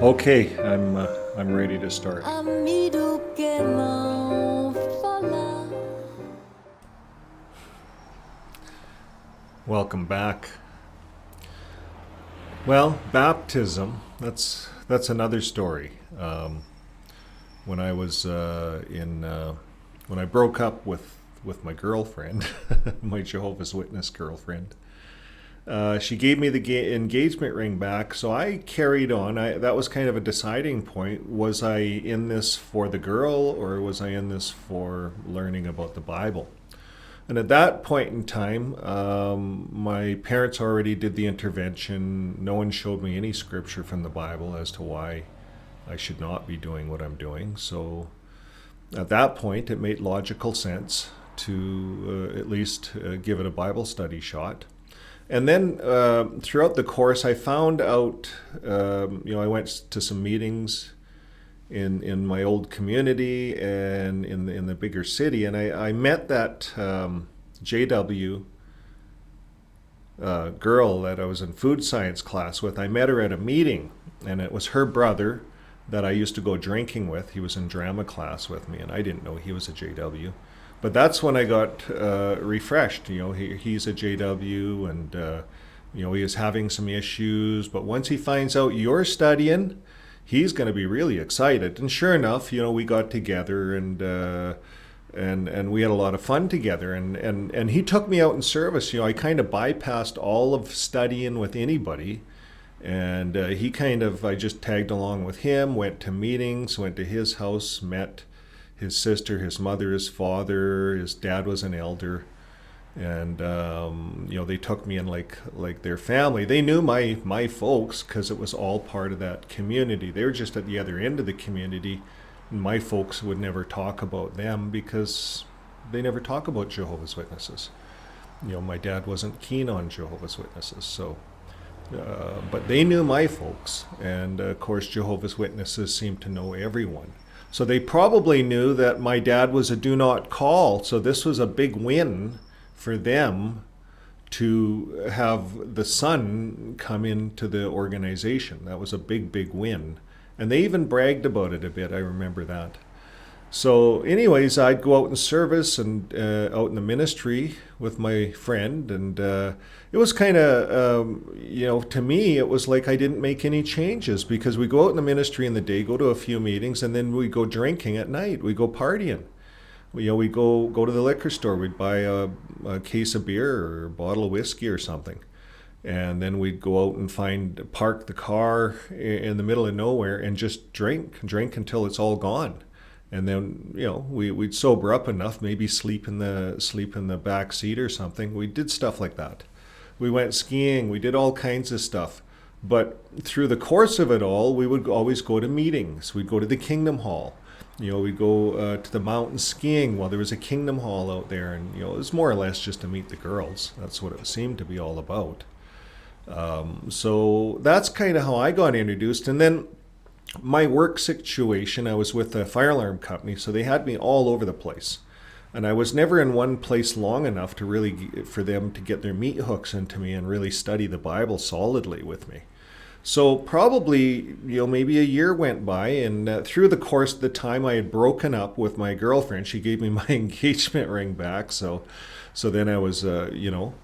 Okay, I'm ready to start. Welcome back. Well, baptism, that's another story. When I was when I broke up with my girlfriend, my Jehovah's Witness girlfriend, she gave me the engagement ring back, so I carried on. That was kind of a deciding point. Was I in this for the girl, or was I in this for learning about the Bible? And at that point in time, my parents already did the intervention. No one showed me any scripture from the Bible as to why I should not be doing what I'm doing. So at that point, it made logical sense to at least give it a Bible study shot. And then throughout the course, I found out, I went to some meetings in my old community and in the bigger city, and I met that JW girl that I was in food science class with. I met her at a meeting, and it was her brother that I used to go drinking with. He was in drama class with me, and I didn't know he was a JW. But that's when I got refreshed. He's a JW, and he was having some issues. But once he finds out you're studying, he's going to be really excited. And sure enough, we got together and we had a lot of fun together. And he took me out in service. I kind of bypassed all of studying with anybody. And I just tagged along with him, went to meetings, went to his house, met his sister, his mother, his father. His dad was an elder. And they took me in like their family. They knew my folks because it was all part of that community. They were just at the other end of the community, and my folks would never talk about them because they never talk about Jehovah's Witnesses. My dad wasn't keen on Jehovah's Witnesses, so but they knew my folks, and of course Jehovah's Witnesses seem to know everyone. So they probably knew that my dad was a do not call, so this was a big win for them to have the son come into the organization. That was a big win. And they even bragged about it a bit, I remember that. So anyways, I'd go out in service and out in the ministry with my friend, and it was kind of, to me, it was like I didn't make any changes because we go out in the ministry in the day, go to a few meetings, and then we go drinking at night. We go partying. We go to the liquor store. We'd buy a case of beer or a bottle of whiskey or something, and then we'd go out and park the car in the middle of nowhere and just drink until it's all gone. And then we'd sober up enough, maybe sleep in the back seat or something. We did stuff like that. We went skiing. We did all kinds of stuff. But through the course of it all, we would always go to meetings. We'd go to the Kingdom Hall. We'd go to the mountain skiing. Well, there was a Kingdom Hall out there, and it was more or less just to meet the girls. That's what it seemed to be all about. So that's kind of how I got introduced. And then my work situation, I was with a fire alarm company, so they had me all over the place. And I was never in one place long enough for them to get their meat hooks into me and really study the Bible solidly with me. So probably, maybe a year went by, and through the course of the time I had broken up with my girlfriend. She gave me my engagement ring back, so then I was, more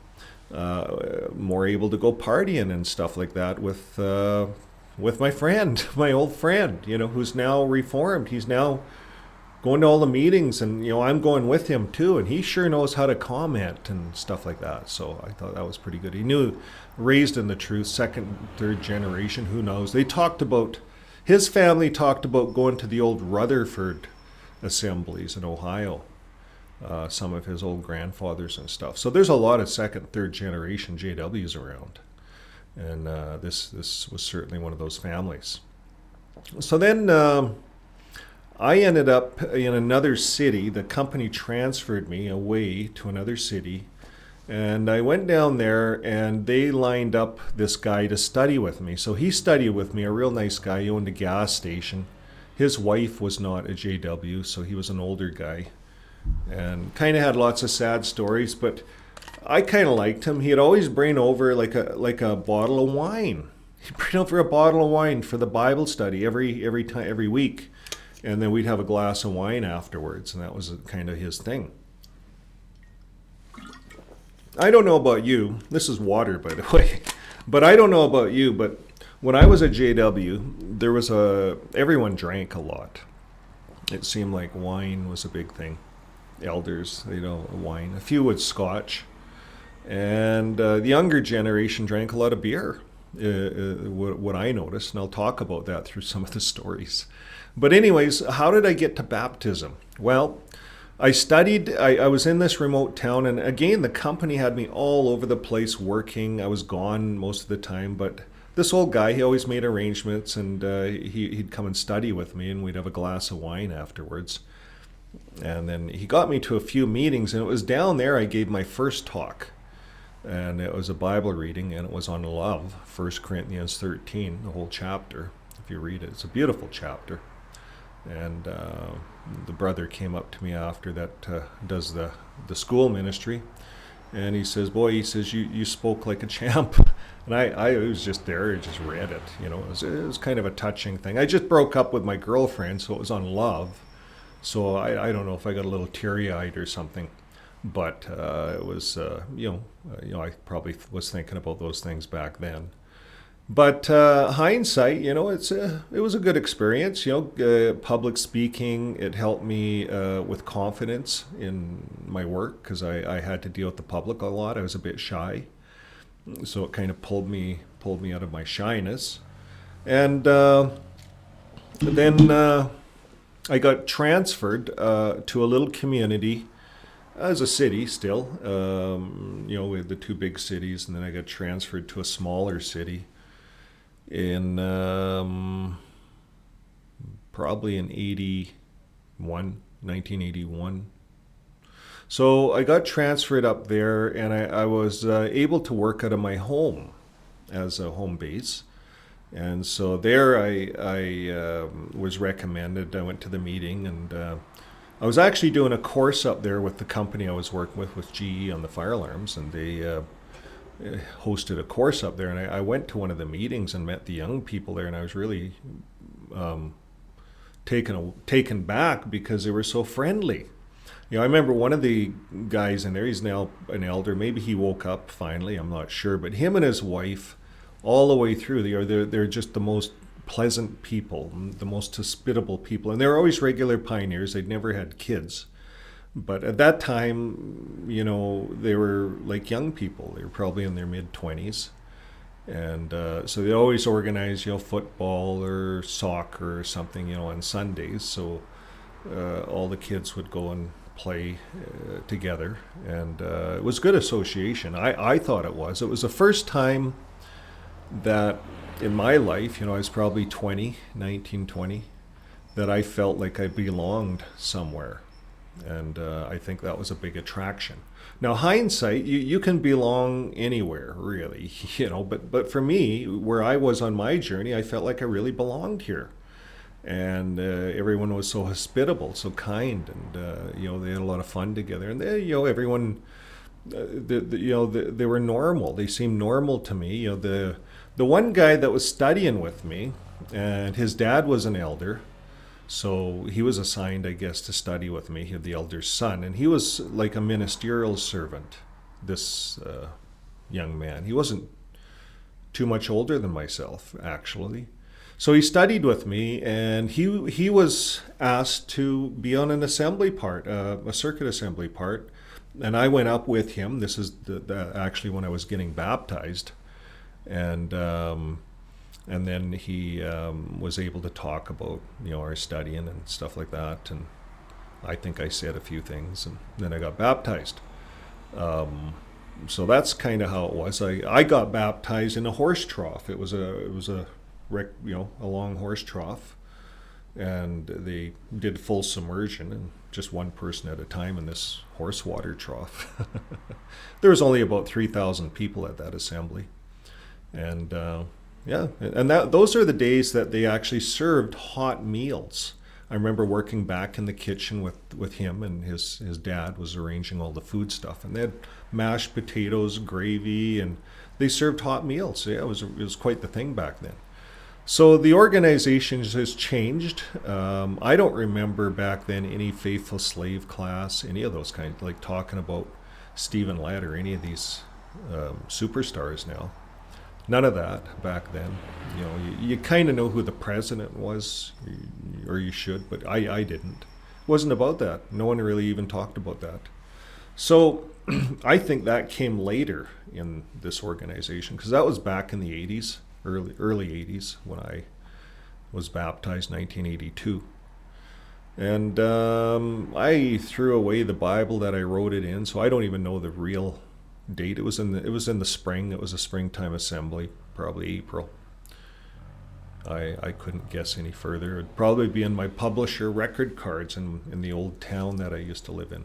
able to go partying and stuff like that with my friend, my old friend, who's now reformed. He's now going to all the meetings, and I'm going with him too, and he sure knows how to comment and stuff like that. So I thought that was pretty good. He knew, raised in the truth, second, third generation, who knows. His family talked about going to the old Rutherford assemblies in Ohio, some of his old grandfathers and stuff. So there's a lot of second, third generation JWs around, and this was certainly one of those families. So then I ended up in another city. The company transferred me away to another city, and I went down there, and they lined up this guy to study with me. So he studied with me, a real nice guy. He owned a gas station. His wife was not a JW, so he was an older guy, and kind of had lots of sad stories, but I kind of liked him. He'd always bring over like a bottle of wine. He'd bring over a bottle of wine for the Bible study every week, and then we'd have a glass of wine afterwards, and that was kind of his thing. I don't know about you. This is water, by the way. But I don't know about you, but when I was at JW, everyone drank a lot. It seemed like wine was a big thing. Elders, wine. A few would scotch. And the younger generation drank a lot of beer, what I noticed, and I'll talk about that through some of the stories. But anyways, how did I get to baptism? Well, I studied, I was in this remote town, and again, the company had me all over the place working. I was gone most of the time, but this old guy, he always made arrangements, and he'd come and study with me, and we'd have a glass of wine afterwards. And then he got me to a few meetings, and it was down there I gave my first talk. And it was a Bible reading, and it was on love, 1 Corinthians 13, the whole chapter. If you read it, it's a beautiful chapter. And the brother came up to me after that does the school ministry, and he says, "Boy," he says, you spoke like a champ." And I was just there, I just read it. It was kind of a touching thing. I just broke up with my girlfriend, so it was on love. So I don't know if I got a little teary-eyed or something, but it was I probably was thinking about those things back then. But hindsight, it was a good experience. Public speaking, it helped me with confidence in my work because I had to deal with the public a lot. I was a bit shy, so it kind of pulled me out of my shyness. And then I got transferred to a little community as a city still. We had the two big cities, and then I got transferred to a smaller city in probably in 1981. So I got transferred up there, and I was able to work out of my home as a home base. And so there I was recommended. I went to the meeting, and I was actually doing a course up there with the company I was working with GE on the fire alarms, and they hosted a course up there, and I went to one of the meetings and met the young people there, and I was really taken back because they were so friendly. I remember one of the guys in there, he's now an elder, maybe he woke up finally, I'm not sure, but him and his wife, all the way through, they're just the most pleasant people, the most hospitable people, and they were always regular pioneers. They'd never had kids. But at that time, they were like young people. They were probably in their mid-20s. And so they always organize, football or soccer or something, on Sundays. So all the kids would go and play together. And it was good association. I thought it was. It was the first time that in my life, I was probably 19, 20, that I felt like I belonged somewhere. And I think that was a big attraction. Now, hindsight, you can belong anywhere, really, but for me, where I was on my journey, I felt like I really belonged here. And everyone was so hospitable, so kind, and they had a lot of fun together. And they, everyone, they were normal. They seemed normal to me. The one guy that was studying with me, and his dad was an elder. So he was assigned, I guess, to study with me. He had the elder's son, and he was like a ministerial servant, this young man. He wasn't too much older than myself, actually. So he studied with me, and he was asked to be on an assembly part, a circuit assembly part, and I went up with him. This is actually when I was getting baptized, and then he was able to talk about, our studying and stuff like that. And I think I said a few things, and then I got baptized. So that's kind of how it was. I got baptized in a horse trough. It was a long horse trough, and they did full submersion, and just one person at a time in this horse water trough. There was only about 3,000 people at that assembly, and those are the days that they actually served hot meals. I remember working back in the kitchen with him, and his dad was arranging all the food stuff, and they had mashed potatoes, gravy, and they served hot meals. So yeah, it was quite the thing back then. So the organization has changed. I don't remember back then any faithful slave class, any of those kinds, like talking about Stephen Ladd or any of these superstars now. None of that back then. You know, you kind of know who the president was, or you should, but I didn't. It wasn't about that. No one really even talked about that. So I think that came later in this organization, because that was back in the 80s, early 80s, when I was baptized, 1982. And I threw away the Bible that I wrote it in, so I don't even know the real date. It was in the spring. It was a springtime assembly, probably April. I couldn't guess any further. It'd probably be in my publisher record cards in the old town that I used to live in.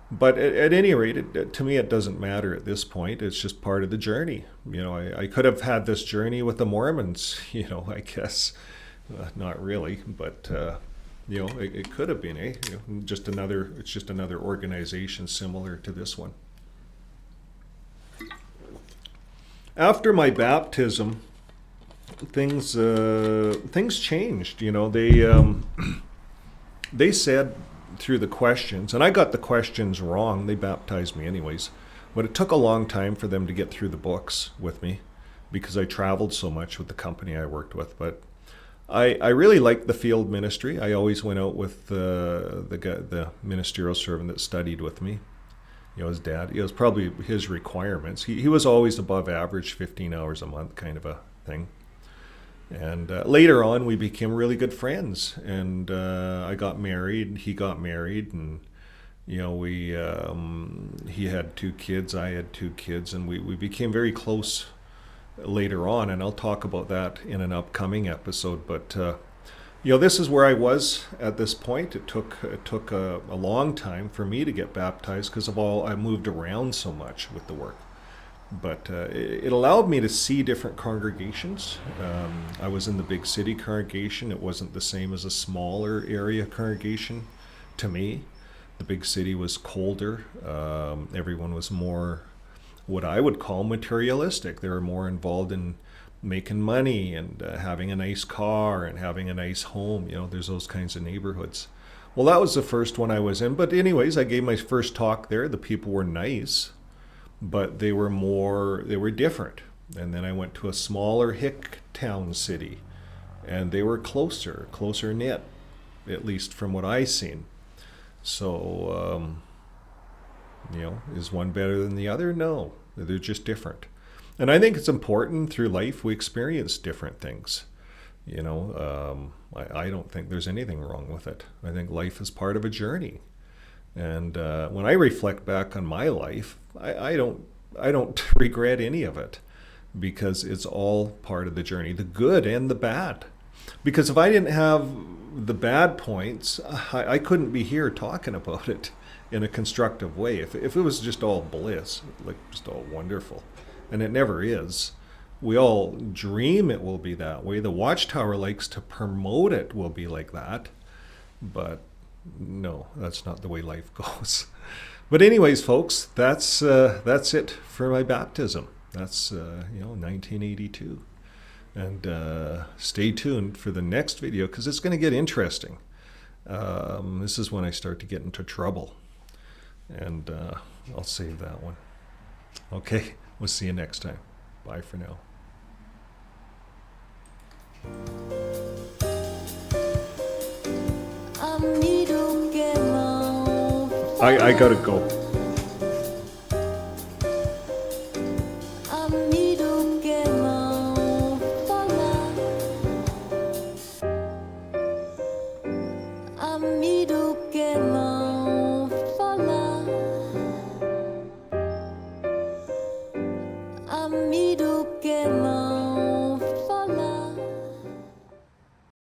But at any rate, to me, it doesn't matter at this point. It's just part of the journey. You know, I could have had this journey with the Mormons, you know, I guess. Not really, but, you know, it could have been, you know, it's just another organization similar to this one. After my baptism, things changed. You know, they said through the questions, and I got the questions wrong. They baptized me anyways, but it took a long time for them to get through the books with me, because I traveled so much with the company I worked with. But I really liked the field ministry. I always went out with the ministerial servant that studied with me. You know, his dad, it was probably his requirements. He was always above average, 15 hours a month kind of a thing. And later on, we became really good friends. And I got married, he got married, and, you know, he had 2 kids, I had 2 kids, and we became very close later on. And I'll talk about that in an upcoming episode. But you know, this is where I was at this point. It took a long time for me to get baptized, because I moved around so much with the work. But it allowed me to see different congregations. I was in the big city congregation. It wasn't the same as a smaller area congregation to me. The big city was colder. Everyone was more what I would call materialistic. They were more involved in making money and having a nice car and having a nice home. You know, there's those kinds of neighborhoods. Well, that was the first one I was in. But anyways, I gave my first talk there. The people were nice, but they were different. And then I went to a smaller hick town city, and they were closer knit, at least from what I seen. So, you know, is one better than the other? No, they're just different. And I think it's important through life we experience different things. You know, I don't think there's anything wrong with it. I think life is part of a journey. And when I reflect back on my life, I don't regret any of it, because it's all part of the journey, the good and the bad. Because if I didn't have the bad points, I couldn't be here talking about it in a constructive way. If it was just all bliss, like just all wonderful. And it never is. We all dream it will be that way. The Watchtower likes to promote it will be like that. But no, that's not the way life goes. But anyways, folks, that's it for my baptism. That's 1982. And stay tuned for the next video, because it's going to get interesting. This is when I start to get into trouble. And I'll save that one. Okay, we'll see you next time. Bye for now. I gotta go. Get